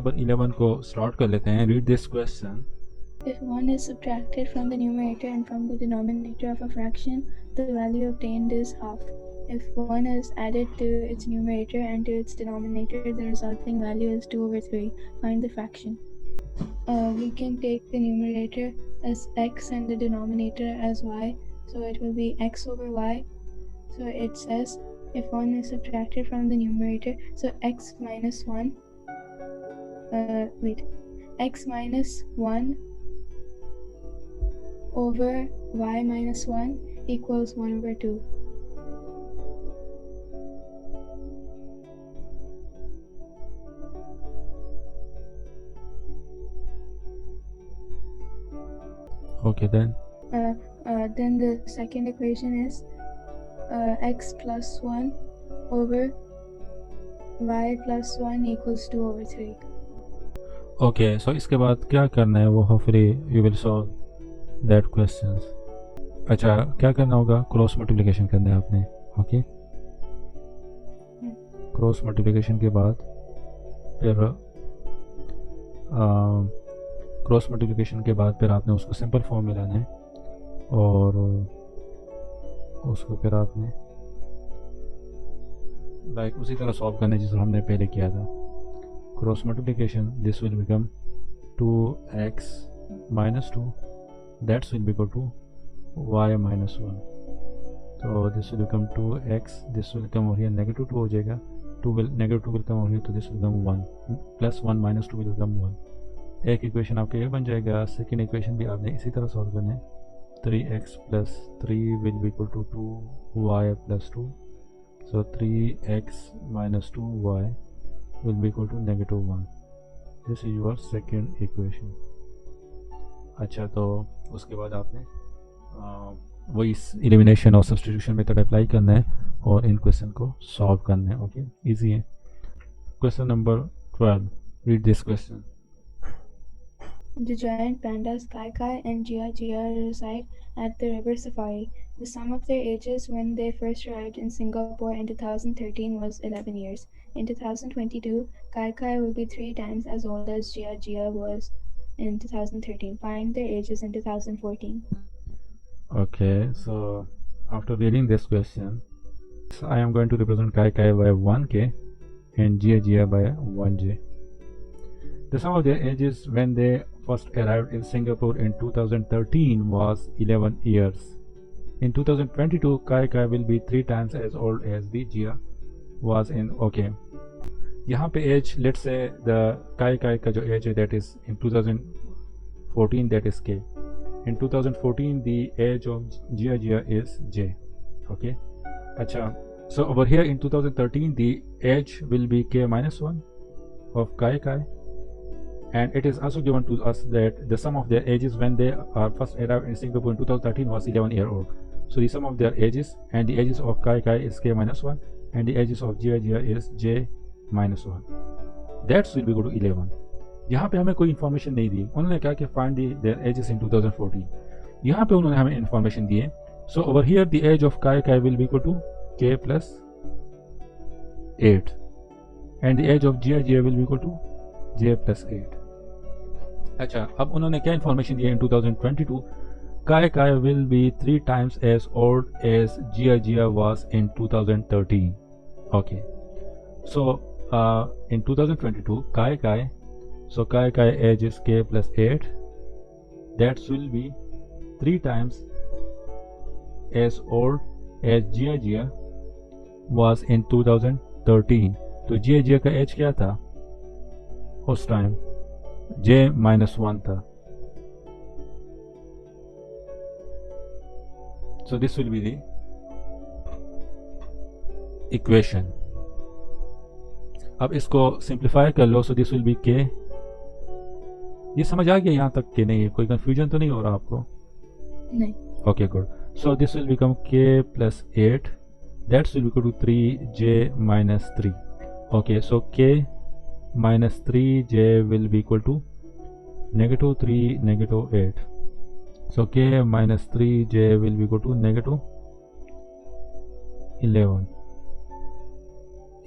Number 11 को start कर लेते हैं. Read this question. If 1 is subtracted from the numerator and from the denominator of a fraction, the value obtained is half. If 1 is added to its numerator and to its denominator, the resulting value is 2 over 3. Find the fraction. We can take the numerator as x and the denominator as y, so it will be x over y. So it says if 1 is subtracted from the numerator, so x minus 1, x minus 1 over y minus 1 equals 1 over 2. Okay, then. Then the second equation is x plus 1 over y plus 1 equals 2 over 3. Okay, so इसके बाद क्या करना है वो hopefully you will solve that questions. अच्छा, क्या करना होगा? क्रॉस मल्टीप्लिकेशन करना है आपने. ओके, क्रॉस मल्टीप्लिकेशन के बाद फिर क्रॉस मल्टीप्लिकेशन के बाद फिर आपने उसको सिंपल फॉर्म में लाना है और उसको फिर आपने लाइक उसी तरह सॉल्व करना है जिस तरह हमने पहले किया था. Cross multiplication, this will become 2x minus 2, that will be equal to y minus 1. So this will become 2x, this will come over here, negative 2 हो जाएगा, negative 2 will come over here, तो this will become 1, plus 1 minus 2 will become 1. एक equation आपका ये बन जाएगा. Second equation भी आपने इसी तरह सॉल्व करना है. 3x plus 3 will be equal to 2y plus 2. So 3x minus 2y will be equal to negative 1. This is your second equation. अच्छा, तो उसके बाद आपने वही एलिमिनेशन और सब्स्टिट्यूशन मेथड अप्लाई करना है और इन क्वेश्चन को सॉल्व करना है. ओके, इजी है. Question number 12. Read this question. The giant pandas Kai Kai and Jia Jia reside at the river safari. The sum of their ages when they first arrived in Singapore in 2013 was 11 years. In 2022, Kai Kai will be 3 times as old as Jia Jia was in 2013. Find their ages in 2014. Okay, so after reading this question, I am going to represent Kai Kai by 1k and Jia Jia by 1j. The sum of their ages when they first arrived in Singapore in 2013 was 11 years. In 2022, Kai Kai will be 3 times as old as the Jia was in. Okay, यहाँ पे age, let's say the Kai Kai का जो age है that is in 2014, that is k. In 2014 the age of Jia Jia is j. Okay, अच्छा, so over here in 2013 the age will be k minus 1 of Kai Kai, and it is also given to us that the sum of their ages when they first arrived in Singapore in 2013 was 11 year old. So the sum of their ages and the ages of Kai Kai is k minus 1 and the ages of Jia Jia is j minus 1. That will be equal to 11. यहाँ पे हमें कोई information नहीं दी. उन्होंने कहा कि find there edges इन 2014. यहाँ पे उन्होंने हमें इन्फॉर्मेशन दी है. So over here the age of Kai Kai will be equal to k plus 8 and the age of Jia Jia will be equal to j plus 8. अच्छा, अब उन्होंने क्या इन्फॉर्मेशन दी है? इन 2022 Kai Kai will be 3 times as old as Jia Jia was in 2013. Okay, so in 2022 Kai Kai, so Kai Kai age is k plus 8, that will be 3 times as old as Jia Jia was in 2013. तो Jia Jia का as क्या था उस time? j minus 1 था. So this will be the equation. अब इसको simplify कर लो. So this will be k. ये समझ आ गया यहाँ तक कि नहीं? कोई कंफ्यूजन तो नहीं हो रहा आपको? नहीं. Okay, good. So this will become k plus 8. That will be equal to 3j minus 3. Okay, so k minus 3j will be equal to negative 3 negative 8. So k minus 3j will be equal to negative 11.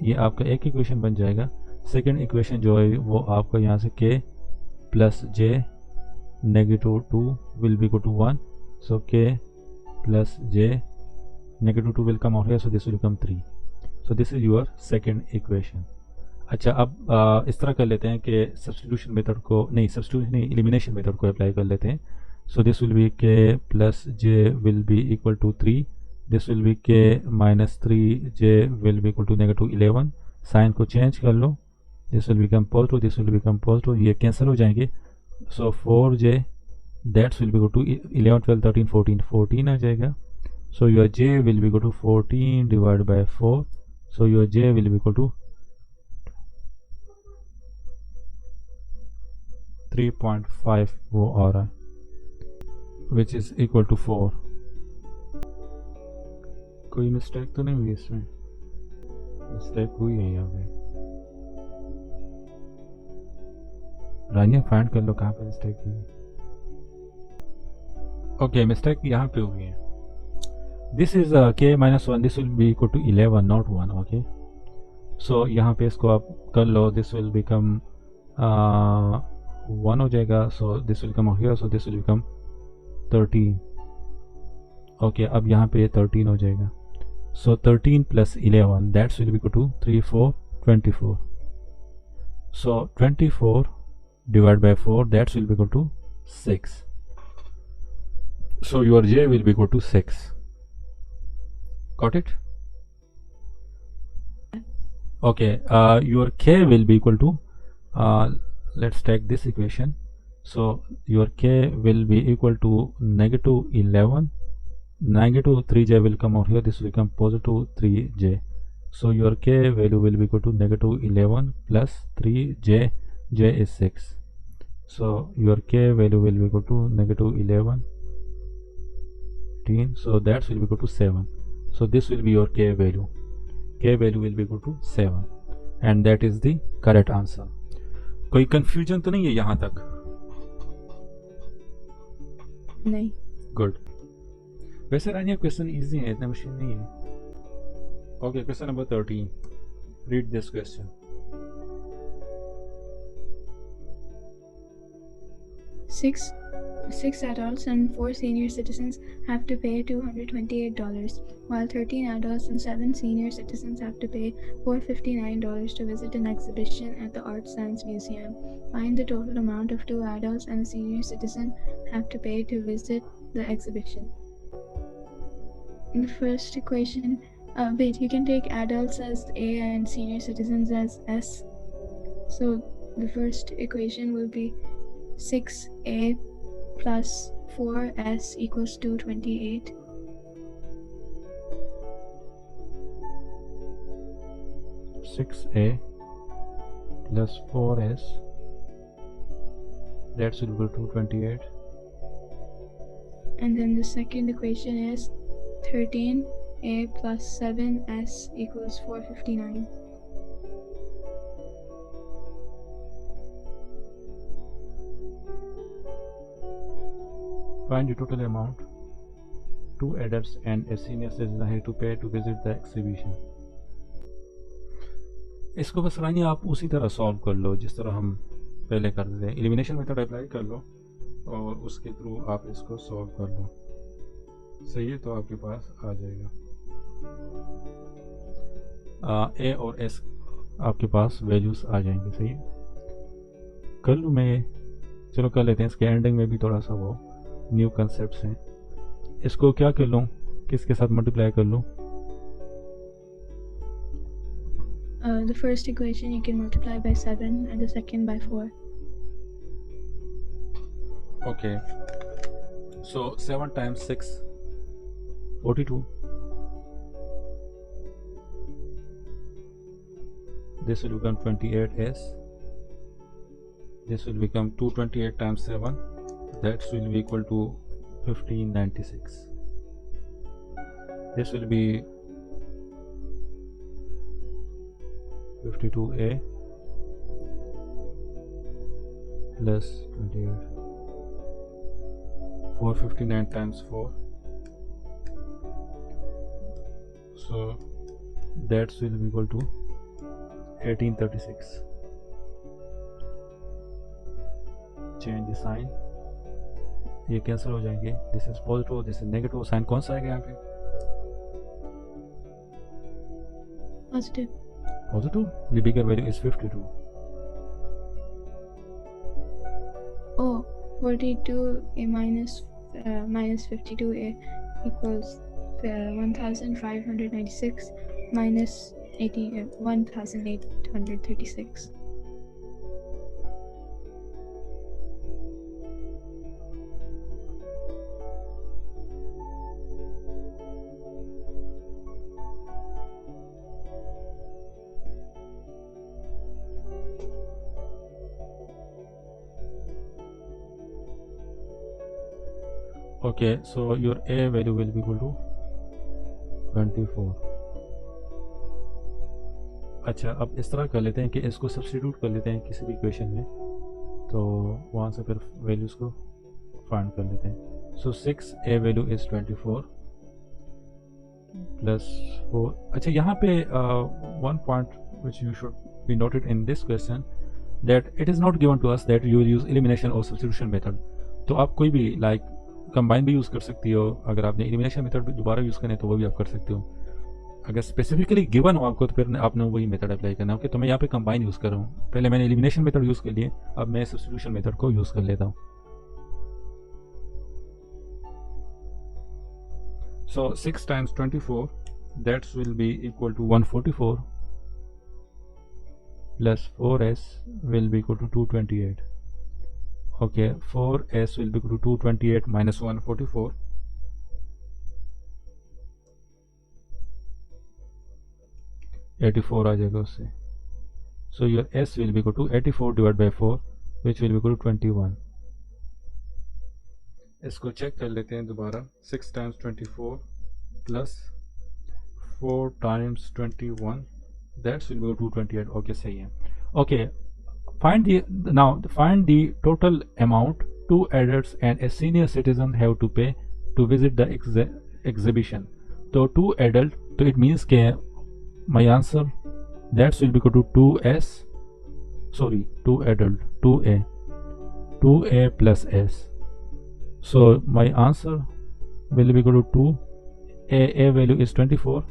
ये आपका एक equation बन जाएगा. Second equation जो है वो आपका यहाँ से k plus j -2 will be equal to 1. So k plus j -2 will come out here, so this will become 3. So this is your second equation. अच्छा, अब इस तरह कर लेते हैं कि सब्स्टिट्यूशन मेथड को सब्स्टिट्यूशन नहीं, एलिमिनेशन मेथड को अप्लाई कर लेते हैं. So this will be k plus j will be equal to 3. This will be k minus 3j will be equal to -11. Sign को चेंज कर लो, this will become positive, this will become positive, ये cancel हो जाएंगे. So 4j that's will be equal to 11 12 13 14 14 आ जाएगा. सो your j will be equal to 14 divide by 4. So your j will be equal to 3.5 वो आ रहा है, which is equal to 4. कोई mistake तो नहीं हुई इसमें? मिस्टेक हुई है यहाँ पे. रानिया फाइंड कर लो कहाँ पे मिस्टेक हुई. ओके, मिस्टेक यहाँ पे हुई है. This is k minus 1, this will be equal to 11 not 1. Okay, so यहाँ पे इसको आप कर लो, दिस विल बिकम 1 हो जाएगा. So this will come here, so this will become 13. Okay, अब यहाँ पे 13 हो जाएगा. सो 13 plus 11 that's will be equal to 3 4 24. सो 24 divided by 4 that will be equal to 6. So your j will be equal to 6. Got it? Okay, your k will be equal to let's take this equation. So your k will be equal to -11. Negative 3j will come out here, this will become positive 3j. So your k value will be equal to -11 plus 3j. j is 6. So your k value will be equal to -11 15. So that will be equal to 7. So this will be your k value. K value will be equal to 7 and that is the correct answer. कोई confusion तो नहीं है यहाँ तक? नहीं. Good. वैसे रानिया question easy है, इतना मुश्किल नहीं है. Okay, question number 13. Read this question. 6 adults and 4 senior citizens have to pay $228, while 13 adults and 7 senior citizens have to pay $459 to visit an exhibition at the Art Science Museum. Find the total amount of 2 adults and a senior citizen have to pay to visit the exhibition. In the first equation, wait, you can take adults as A and senior citizens as S. So the first equation will be 6a plus 4s equals 228. Six a plus 4s that's equal to 28. And then the second equation is 13a plus 7s equals 459. Find the total amount 2 adults and a senior citizen have to pay to visit the exhibition. इसको बस रानी आप उसी तरह solve कर लो जिस तरह हम पहले करते थे. एलिमिनेशन मेथड अप्लाई कर लो और उसके थ्रू आप इसको सॉल्व कर लो. सही है, तो आपके पास आ जाएगा. ए और एस आपके पास वैल्यूज आ जाएंगे. सही है, कर लूँ मैं? चलो कर लेते हैं. इसके एंडिंग में भी थोड़ा सा वो न्यू कंसेप्ट्स हैं. इसको क्या कर लूँ, किसके साथ मल्टीप्लाई कर लूँ? The first equation you can multiply by 7 and the second by 4. Okay, so 7 times 6 42. This will become 28s. This will become 228 times 7, that will be equal to 1596. This will be 52a plus 28. 459 times 4, so that will be equal to 1836. Change the sign, ये cancel हो जाएंगे, this is positive, this is negative, sign कौन सा आएगा यहाँ पे? Positive. Positive, the bigger value is 52. Oh, 42a minus 52a equals 1596 minus 1836. Okay, so your a value will be equal to 24. अच्छा, अब इस तरह कर लेते हैं कि इसको सब्स्टिट्यूट कर लेते हैं किसी भी इक्वेशन में, तो वहाँ से फिर वैल्यूज़ को फाइंड कर लेते हैं. So 6a value is 24 plus 4. अच्छा, यहाँ पे one point which you should be noted in this question, that it is not given to us that you use elimination और सब्स्टिट्यूशन मेथड. तो आप कोई भी लाइक कंबाइन भी यूज़ कर सकती हो, अगर आपने एलिमिनेशन मेथड दोबारा यूज़ करना है तो वो भी आप कर सकते हो. अगर स्पेसिफिकली गिवन हो आपको तो फिर आपने वही मेथड अप्लाई करना है. ओके, तो मैं यहाँ पे कंबाइन यूज़ कर रहा हूँ. पहले मैंने एलिमिनेशन मेथड यूज़ कर लिए, अब मैं सब्स्टिट्यूशन मेथड को यूज़ कर लेता हूँ. So 6 times 24 that's will be equal to 144 plus 4s will be equal to 228. Okay, 4s will be equal to 228 minus 144. 84 आ जाएगा उससे. So your s will be equal to 84 divided by 4, which will be equal to 21. इसको check कर लेते हैं दोबारा. 6 times 24 plus 4 times 21, that will be equal to 228. Okay, सही है. Okay, find the total amount 2 adults and a senior citizen have to pay to visit the exhibition. So 2 adult, so it means के my answer that will be equal to 2 adult, 2a plus s. So my answer will be equal to 2. A value is 24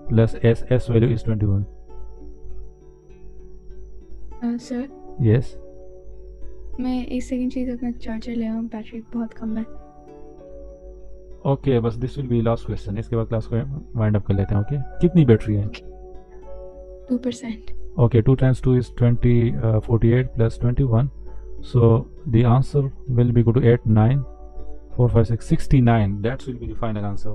plus s value is 21. Sir, Yes. मैं एक second चीज अपना charger ले आऊँ, battery बहुत कम है. Okay, बस this will B last question. इसके बाद क्लास को वाइंड अप कर लेते हैं. ओके, कितनी बैटरी है? 2%. Okay, 2 times 2 is 20, 48 plus 21. So the answer will be equal to 8, 9, 4, 5, 6, 69. That will be the final answer.